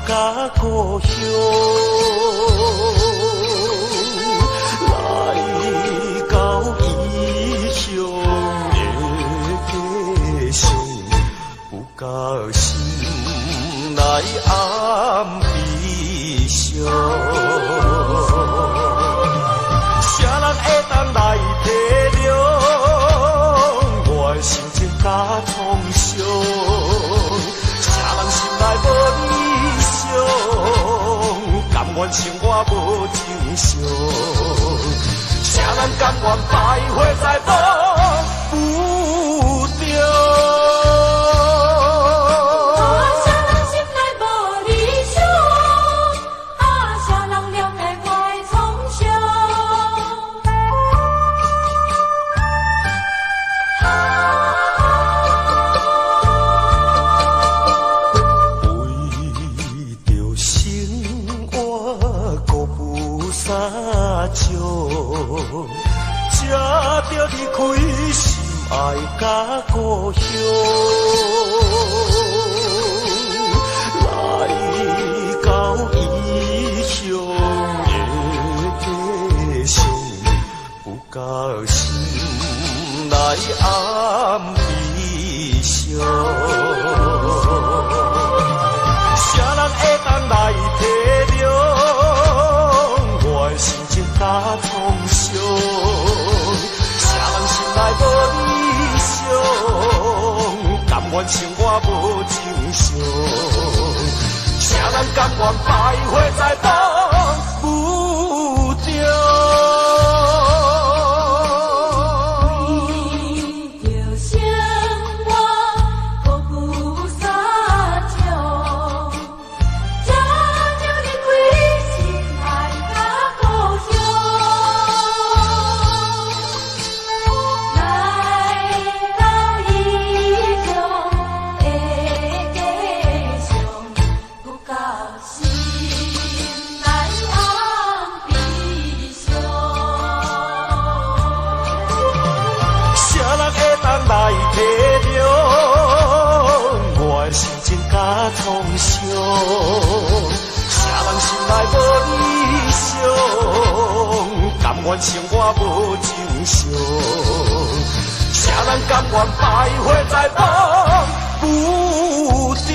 甲故乡，来到异乡的家乡，有甲心内暗悲伤。啥人会当来体谅我的心情甲创伤？啥人心内无理想，甘愿生活无正常？啥人甘愿徘徊在路中？才着离开心爱甲故乡，来到异乡的家乡，有甲心内暗悲伤。啥人会当来体谅我的心情甲创伤？来无理想，甘愿生活无正常？啥人甘愿徘徊在路中？来体谅我的心情甲创伤，啥人心内无理想，甘愿生活无正常？啥人甘愿徘徊在路中？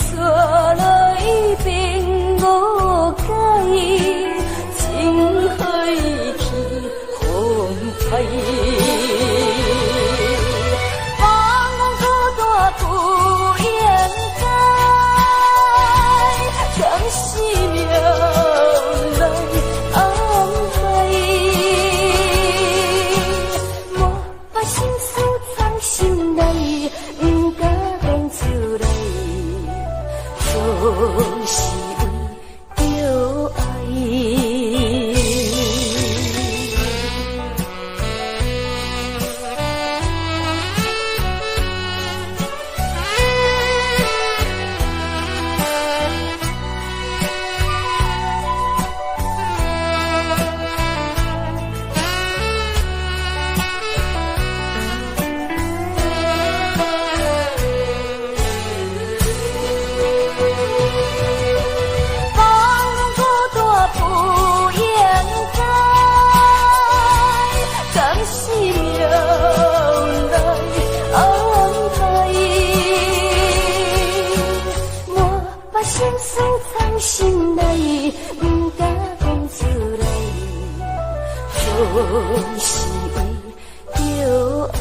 所来变无解，情放浪孤单不应该，将生命来安排。莫把心事藏心内，不敢讲出来，总是为着爱。心内不敢讲出来，总是为着爱。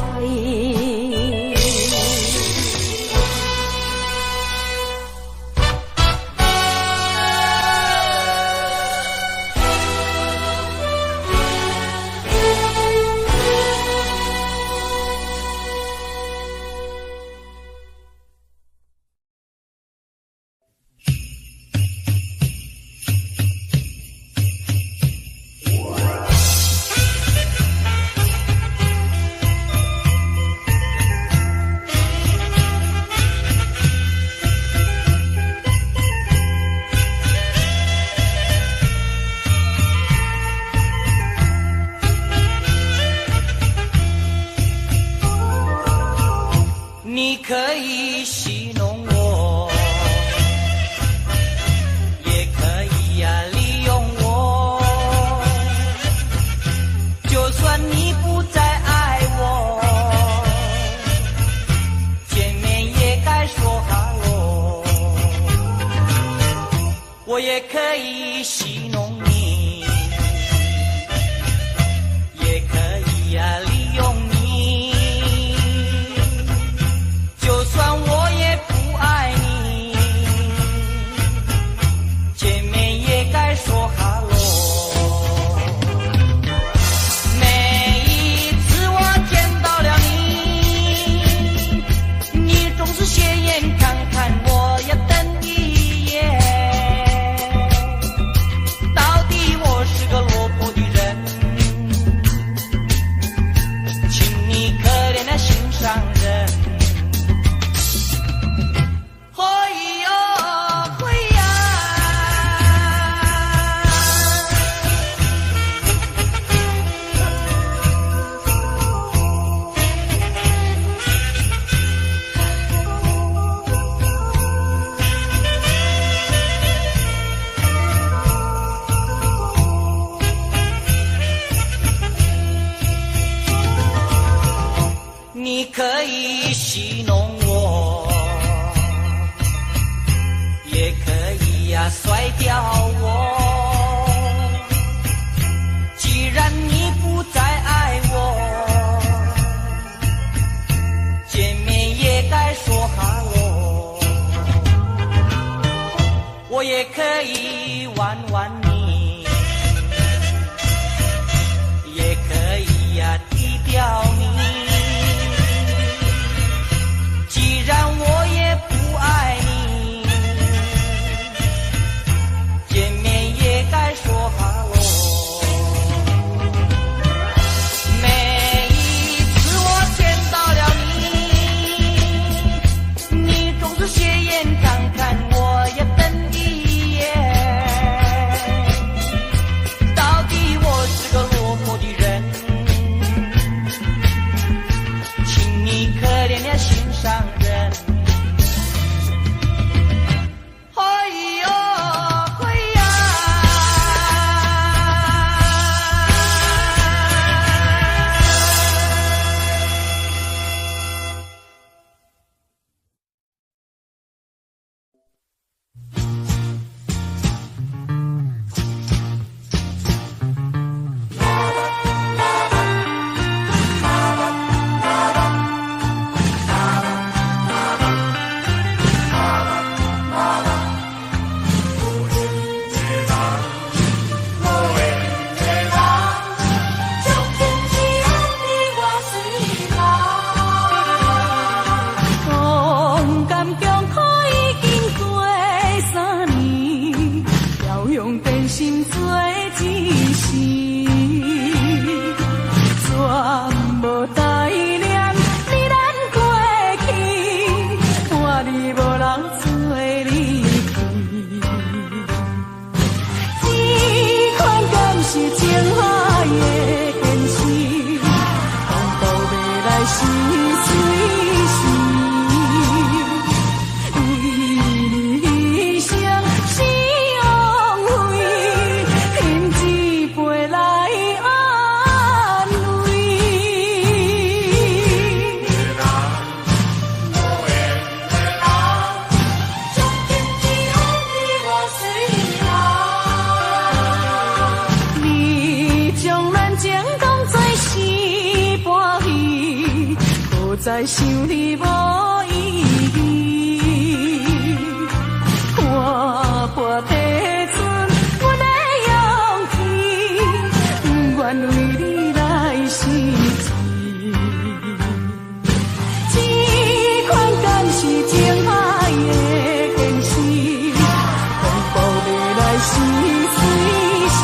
你可以戏弄我，也可以利用我，就算你不再爱我，见面也该说哈喽。我也可以戏弄你，也可以利用你，就算我也不爱你，见面也该说哈喽。每一次我见到了你，你总是斜眼看看我呀，瞪一眼。到底我是个落魄的人，请你可怜的心上人。你可以戏弄我，也可以甩掉我，既然你不再爱我，见面也该说哈喽。我也可以玩玩你，也可以低调你，既然我也不爱你，见面也该说哈喽。每一次我见到了你，你总是斜眼看看我呀，瞪一眼。在想你无意义，看破地存阮的勇气，不愿为你来生气。这款感是情海的坚持，风暴要来时随时。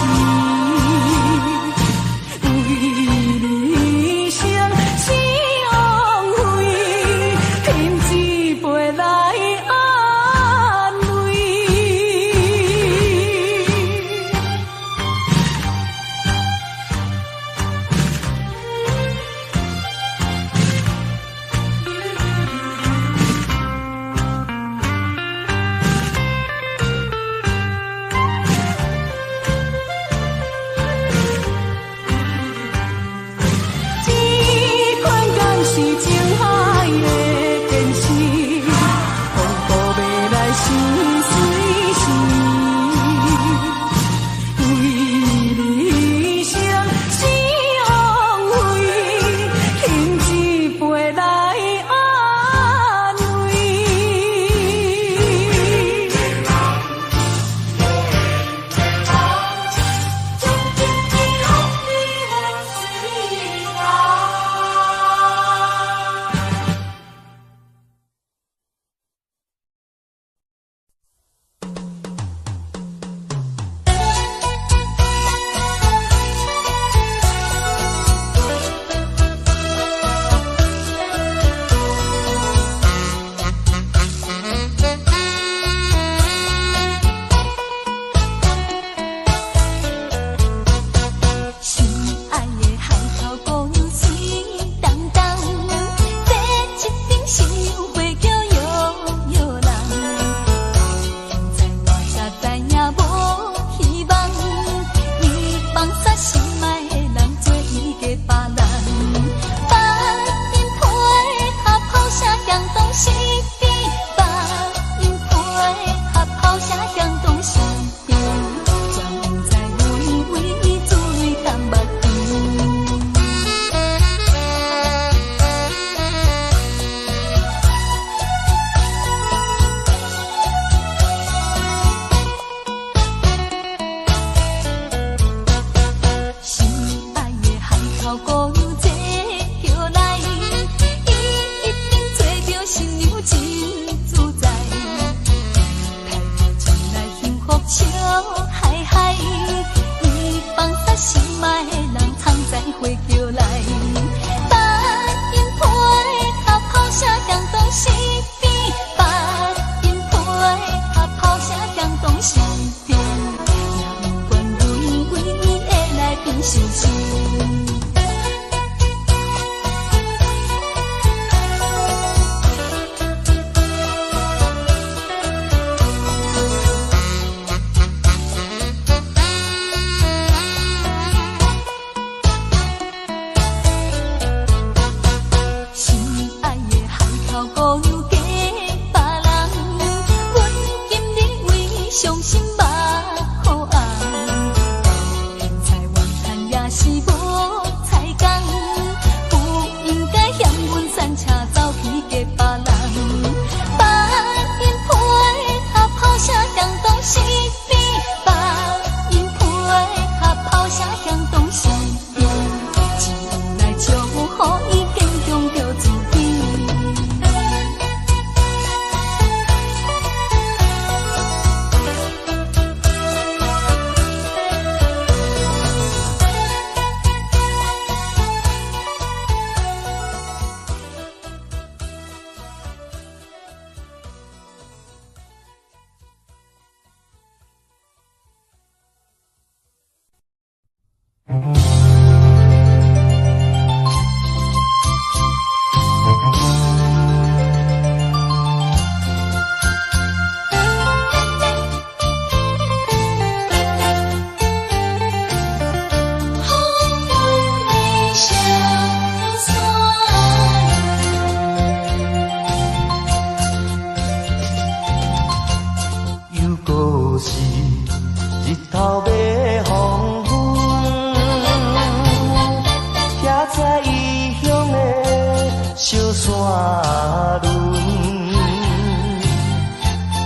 轮，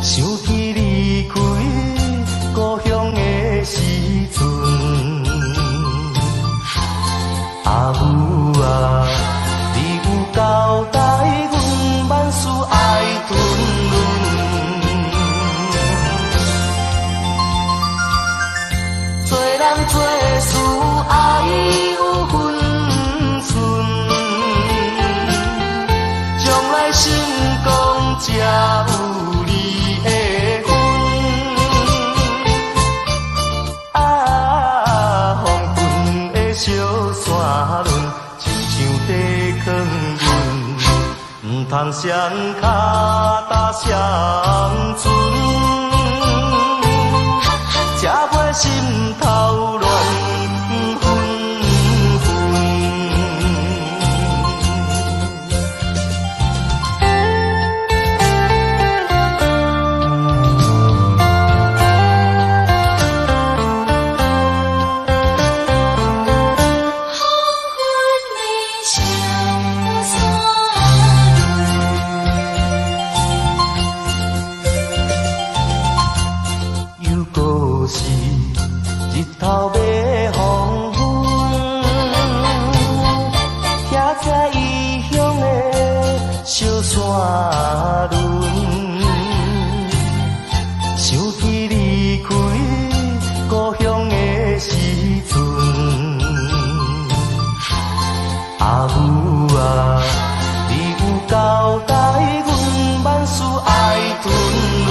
想起离开故乡的时阵，阿母啊，你有交代阮万事爱吞润，做人做事爱有分寸，将来成功才有你的份。啊，风云的小山轮，亲像地坑阮，唔通双脚踏双船，才袂心头乱。日头要黄昏，骑着异乡的小山轮，想起离开故乡的时阵，阿母啊，你有交代阮万事爱吞润。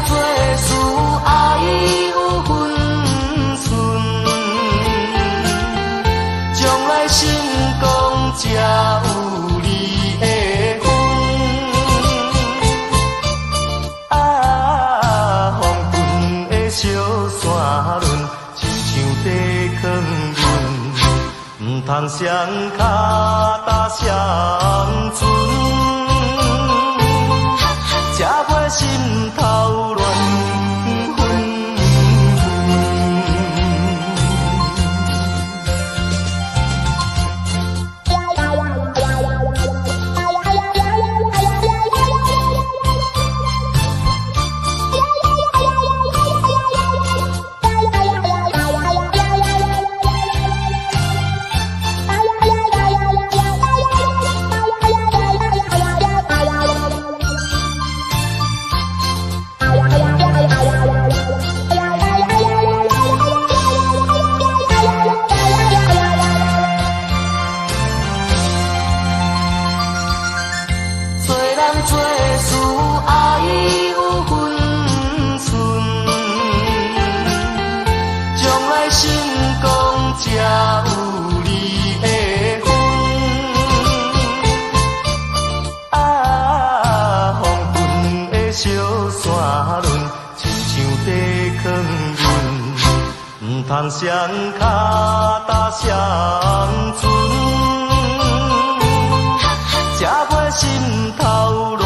做事爱有分寸，将来成功才有你的份。啊，风云的小山轮，亲像地坑阮，唔通双脚踏双船，才袂心头乱。做事爱有分寸，将来成功才有你的份。啊，风云的小山轮，亲像地坑阮，唔通双脚踏双船，才袂心头乱。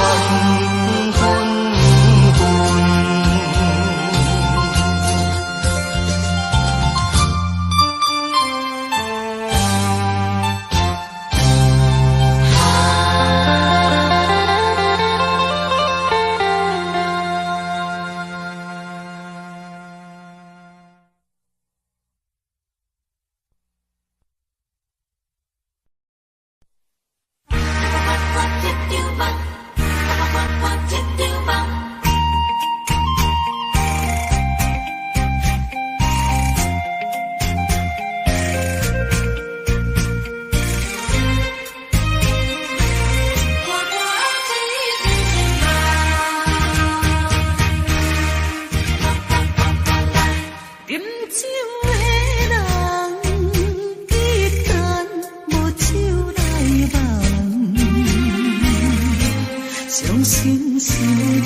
心事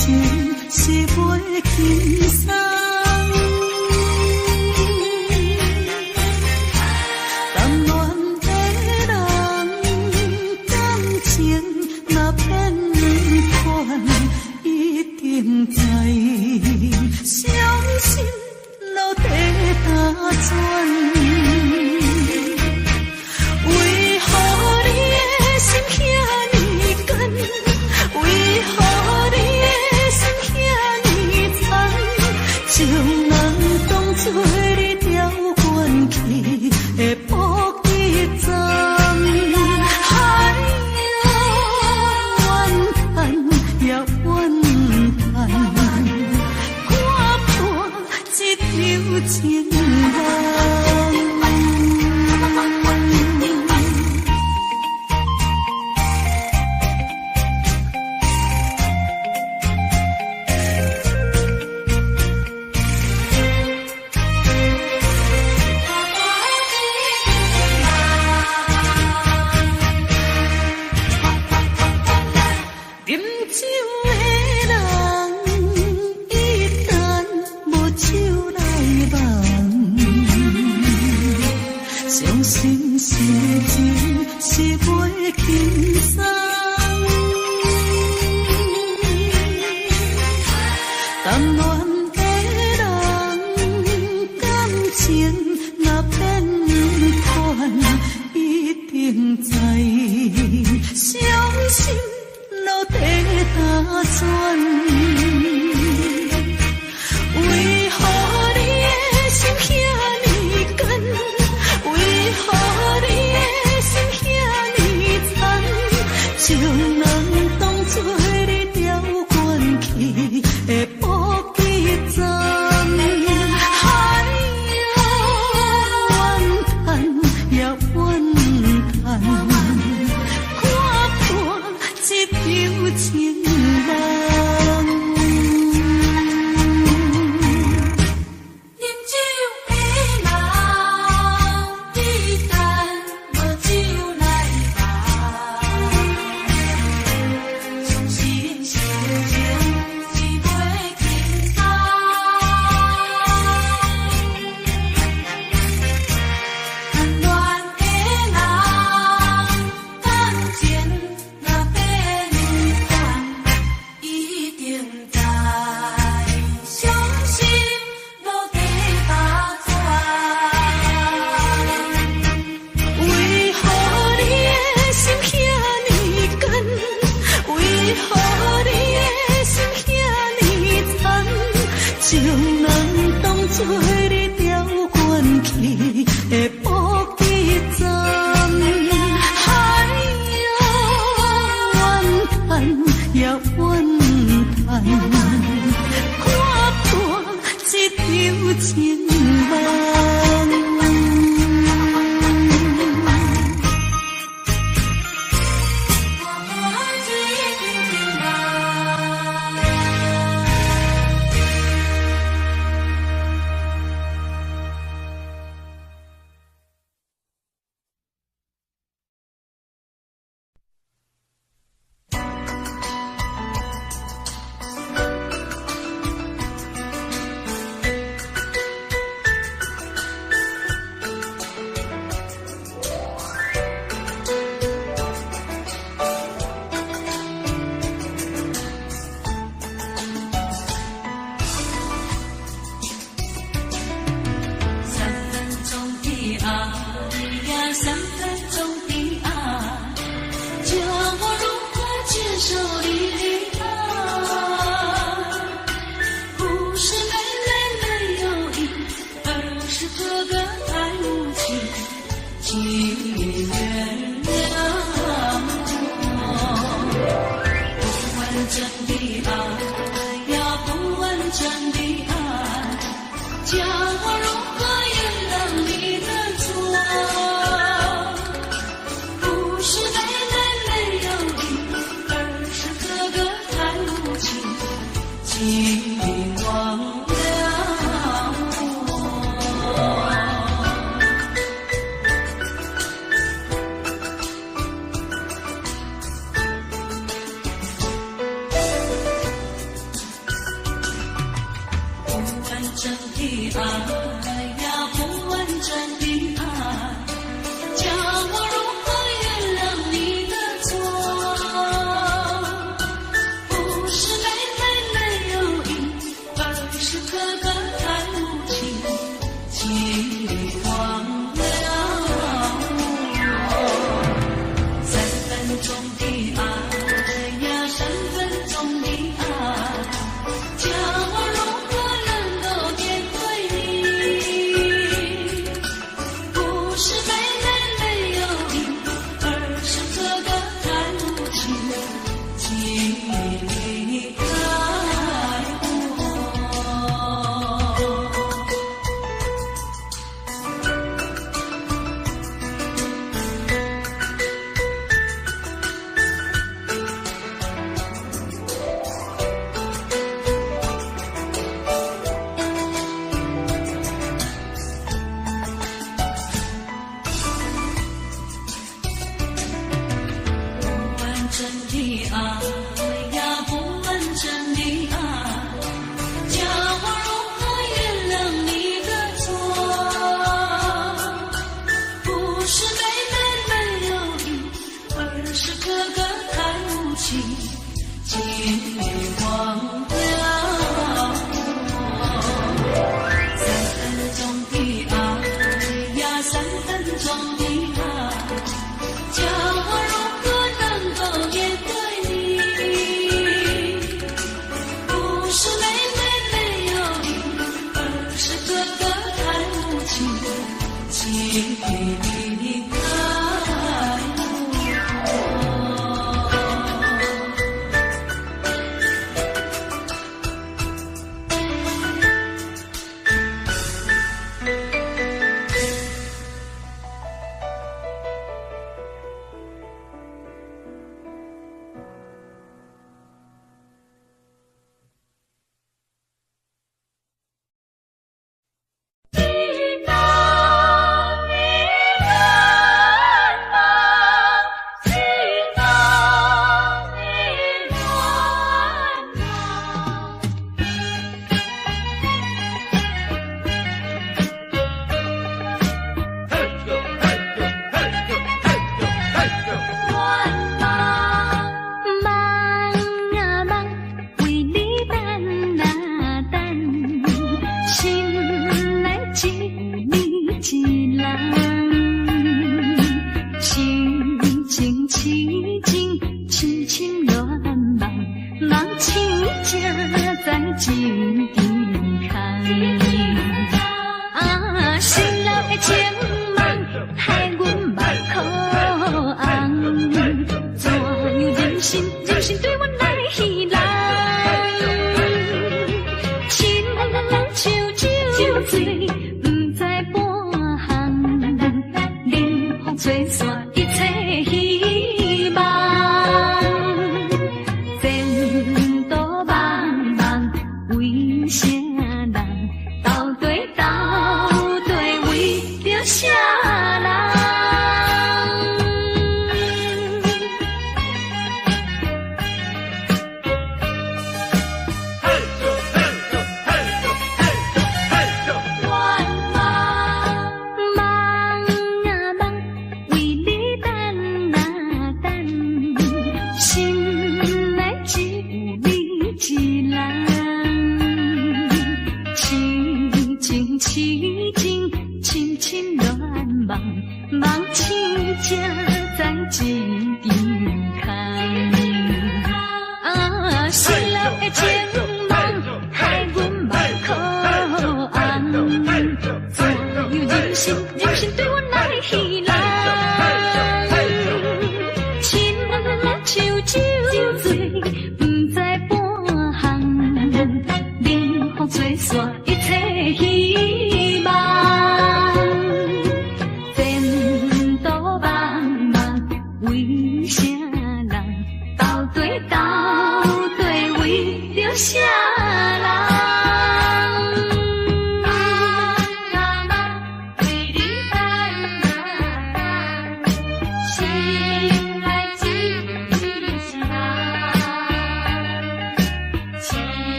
情是袂轻松，甘愿的人感情若变款，一定知伤心落地打转。做你调关去的补给站。哎呀，怨叹也怨叹，看破这条情梦。叫我如何能够变回你？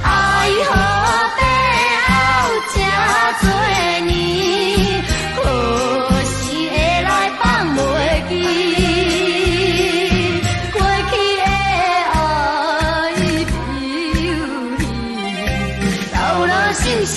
爱河背后想是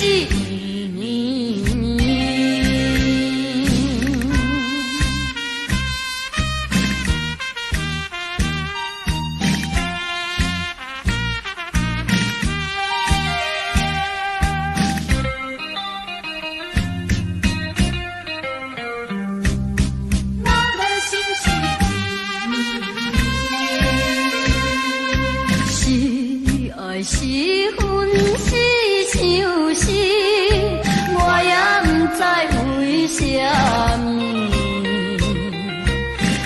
是分是像是，我也不知为什么，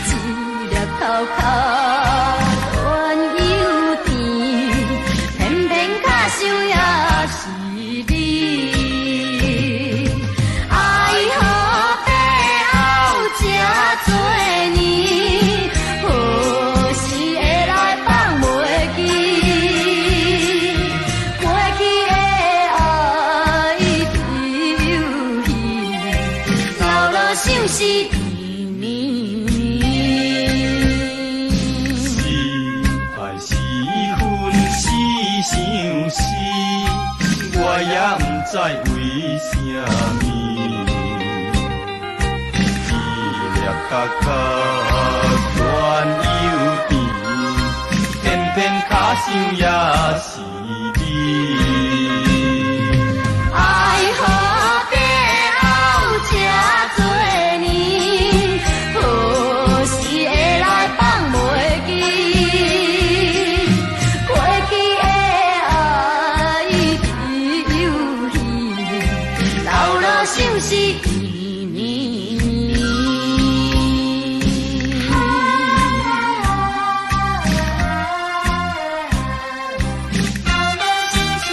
一粒头壳原有甜，偏偏卡想也是你。爱河背后这多年，何时会来放袂记？想是甜是爱是恨是相思，我也不知为什么，一粒角角原有甜，偏偏卡想也是你。爱河背后这多年，何时会来放袂记？过去的爱只有戏，老了想是甜。老了想是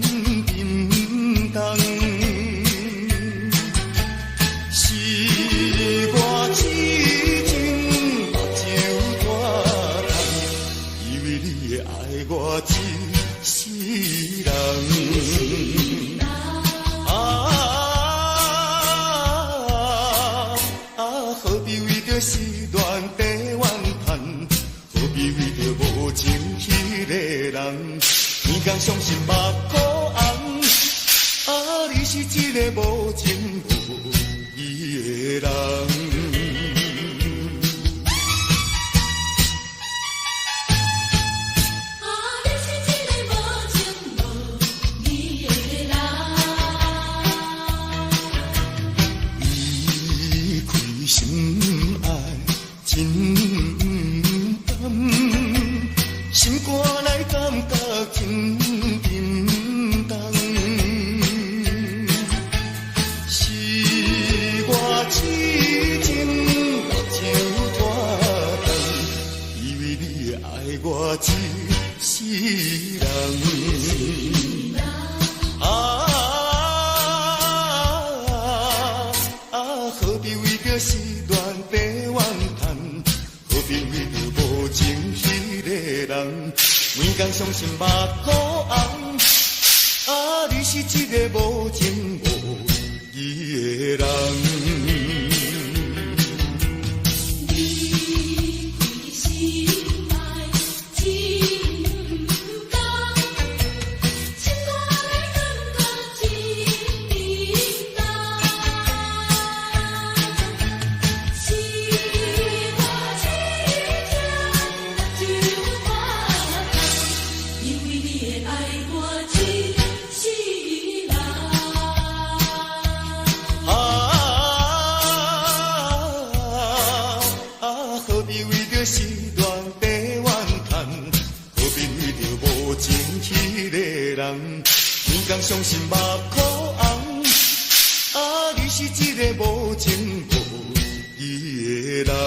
沉重。是我痴情目睭大痛，以为你会爱我一世人。何必为着失恋地怨叹？何必为着无情迄个人？天天伤心目苦红，你是一个无情无义的人。心爱真甘，心肝内感觉真沉重。是我痴情目睭大痛，以为你会爱我一世人。何必为着失恋地怨叹？何必为着无情迄个人？每天伤心目苦红，你是一个无情无义的人。何必为着失恋地怨叹？何必为着无情迄个人？天天伤心目苦红，你是一个无情无义的人。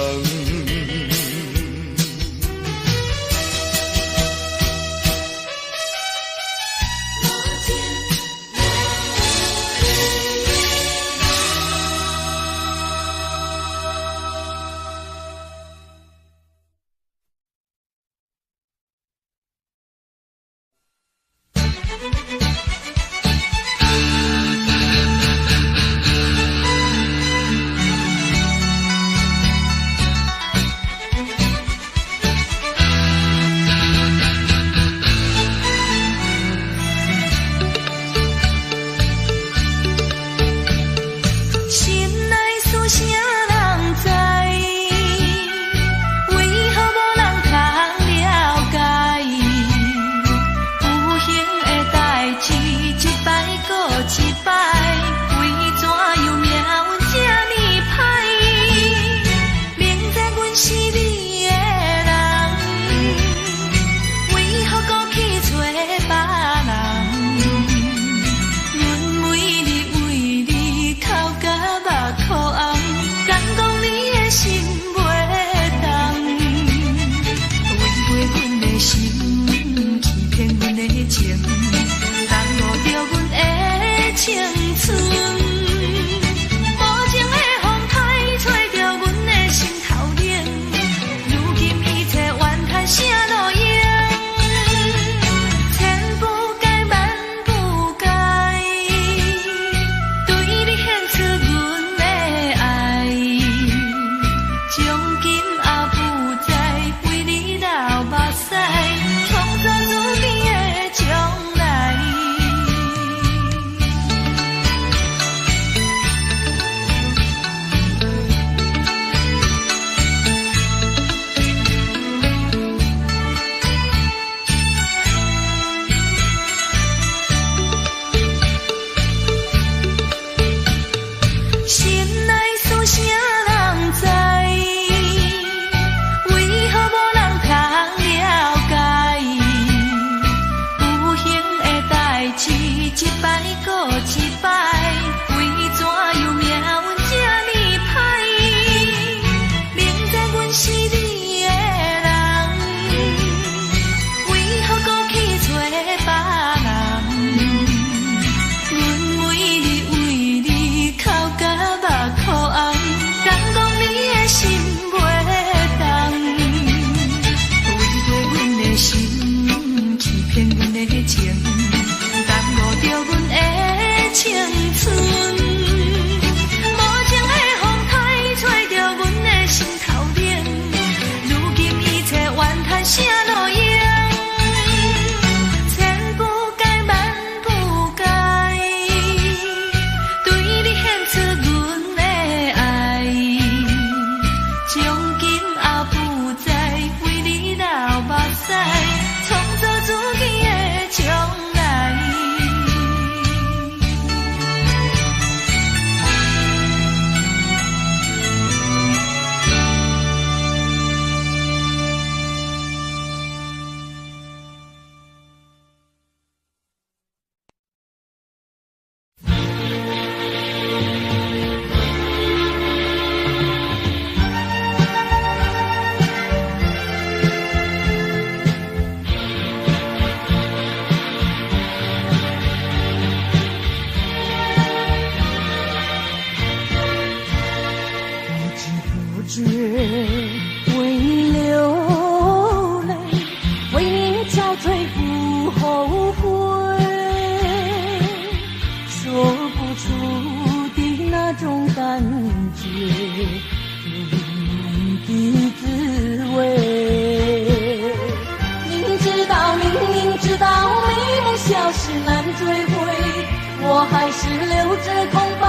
我还是留着空白，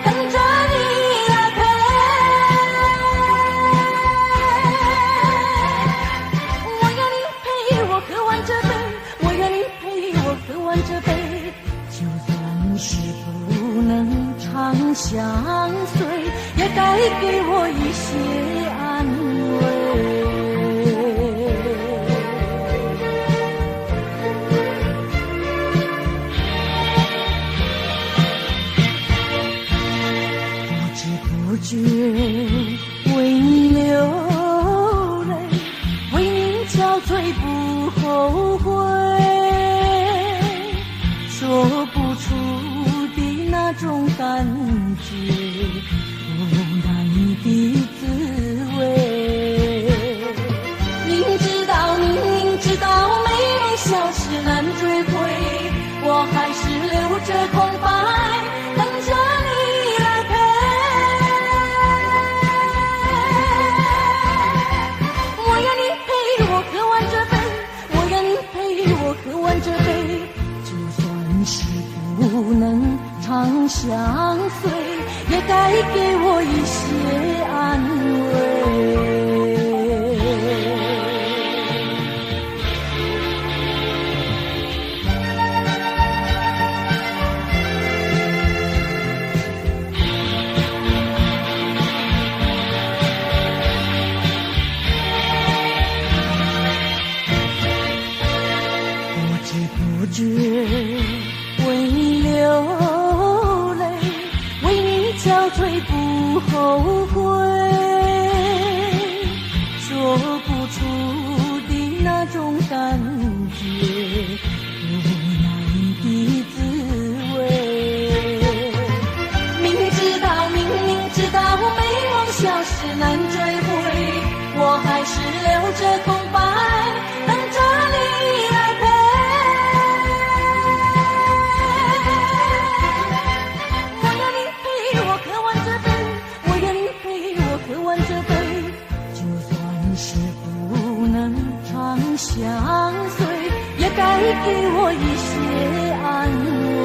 等着你来陪。我要你陪我喝完这杯，我要你陪我喝完这杯，就算是不能长相随，也该给我一些安慰。不觉为你流泪，为你憔悴不后悔，说不出的那种感觉，不难的滋味。明知道美梦消失难追回，我还是留着空白，等着你来陪。喝完这杯，就算是不能长相随，也该给我一些安慰。不觉为你流泪，为你憔悴不后悔，说不出的那种感觉，不难的滋味。明知道美梦消失难追回，我还是留着空白，等着你来陪。相随，也该给我一些安慰。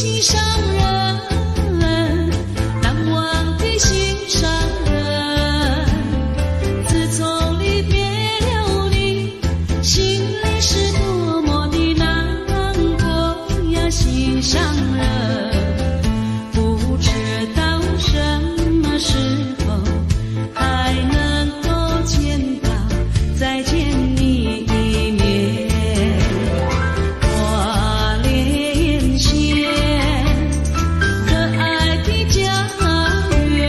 心上人，难忘的心上人。自从离别了你，心里是多么的难过呀，心上人。不知道什么时候还能够见到，再见你一面。花莲县，可爱的家园。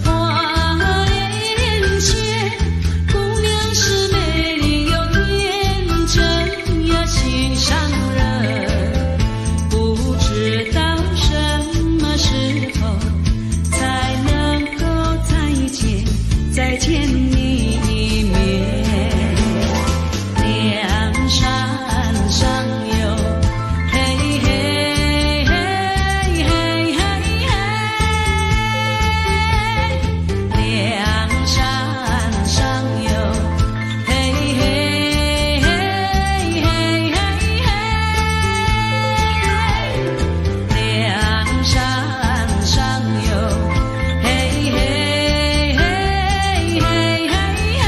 花莲县，姑娘是美丽又天真呀，心上人。不知道什么时候才能够再见你一面。梁山上有嘿嘿嘿嘿嘿嘿，梁山上有嘿嘿嘿嘿嘿嘿，梁山上有嘿嘿嘿嘿嘿嘿。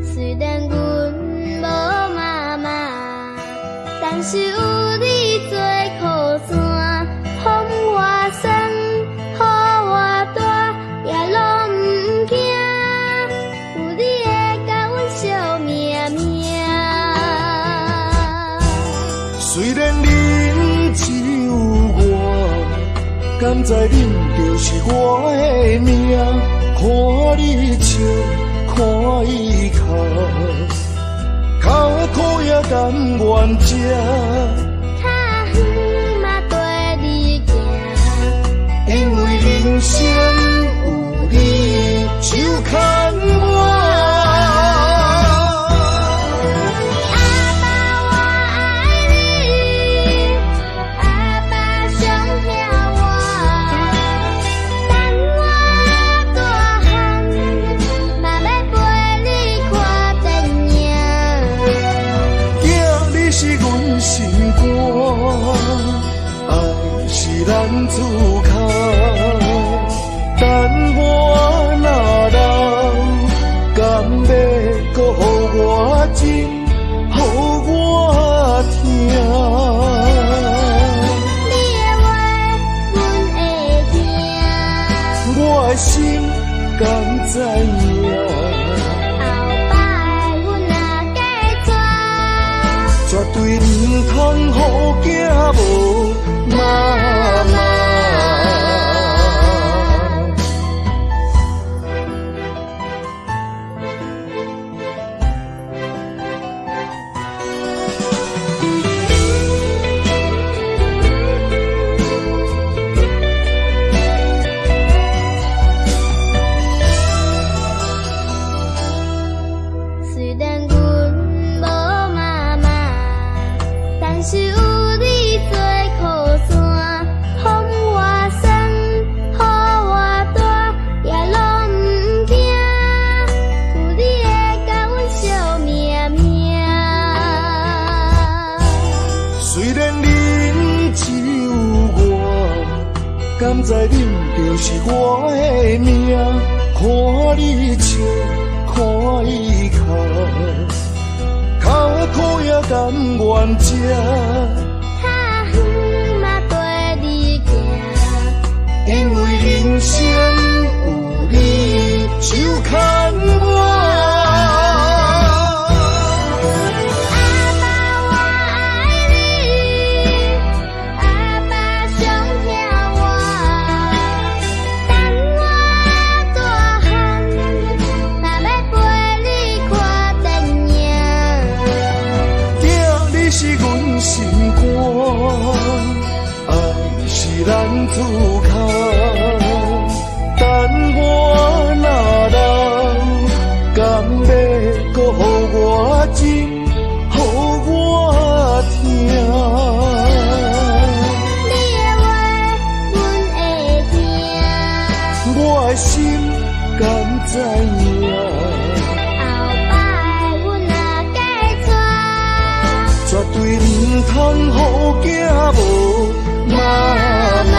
虽然阮无妈妈，但是有你做靠山，风我山，雨我大，也拢不惊。有你会甲阮惜命命。虽然恁只有我，敢知恁就是我的命？看你笑，看伊哭，脚苦也甘愿吃。较远嘛跟你行，因为人生有你就牵我。阿爸我爱你，阿爸上疼我，等我大汉，嘛要陪你看电影。囝，你是阮心肝，爱是咱自靠。等我若老，甘要搁予我情，予我听。你的话，阮会听。我的心敢知影？后摆阮若嫁娶，绝对唔通予囝无妈妈。虽然阮无妈妈，但是有你做靠山，风我山，雨我大，也拢不惊。有你会甲阮惜命命。虽然恁只有我，敢知恁就是我的命？看你笑，看伊哭，脚苦也甘愿吃。较远嘛跟你行，因为人生有你就牵我。阿爸我爱你，阿爸上疼我。咱自靠，等我若老，敢要搁予我情，予我听？你的话，阮会听。我的心敢知影？后摆阮若嫁娶，绝对唔通予囝无妈妈。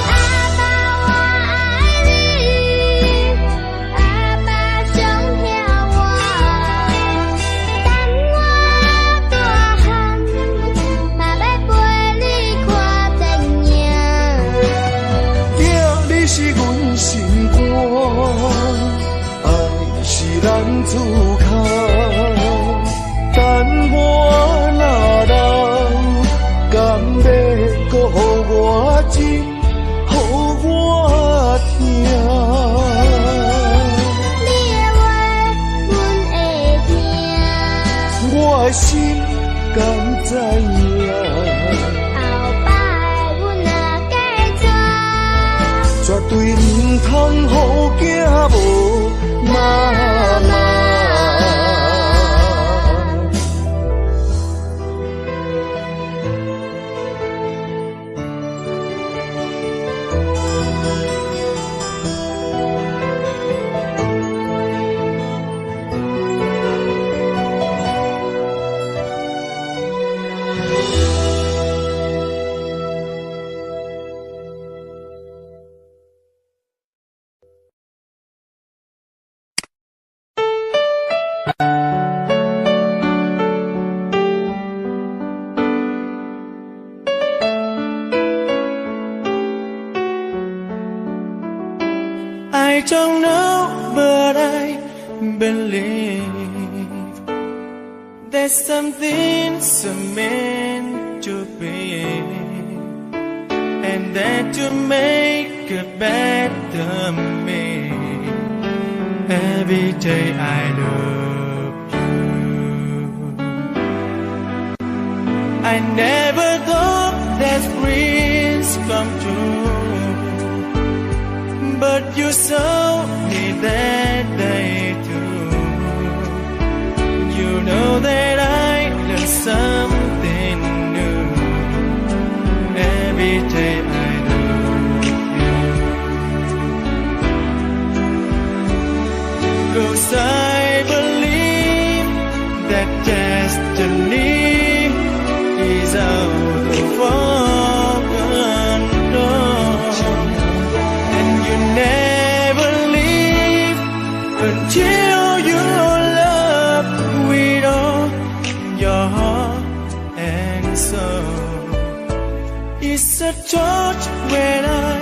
阿爸，我爱你，阿爸上疼我，等我大汉，嘛要陪你看电影。囝，你是阮心肝，爱是咱自靠。等我若老，敢要搁予我情，予我听？你的话，阮会听。我的心敢知影？后摆阮若嫁娶，绝对唔通予囝无妈妈。I don't know, but I believe there's something so meant to be, and that to make a better me. Every day I love you. I never thought that dreams come true, but you saw me that day too. You know that I learned something new. Every day I love you. 'Cause I believe that destiny is out of our control, and you never leave until you love with all your heart and soul. It's a touch when I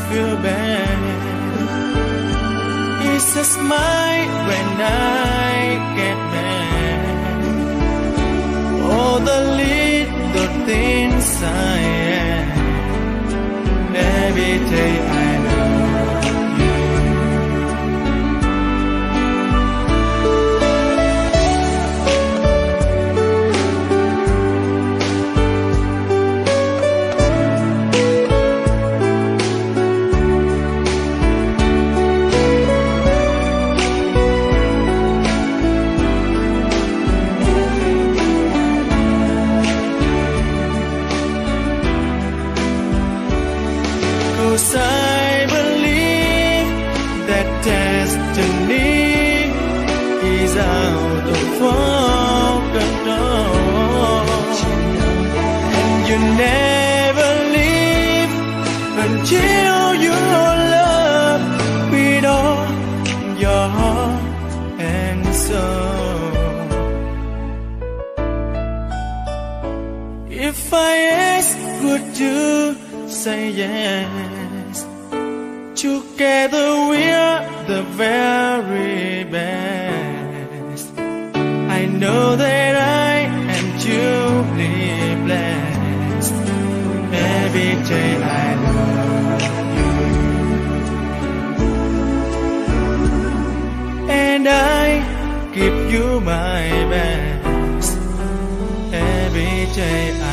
feel bad, it's a smile when I get mad. All the little things I am. Every day I love you. I believe that destiny is out of our control, and you never leave until you love with all your heart and soul. If I ask, would you say yes? Together we're the very best. I know that I am truly blessed. Every day I love you, and I give give you my best every day.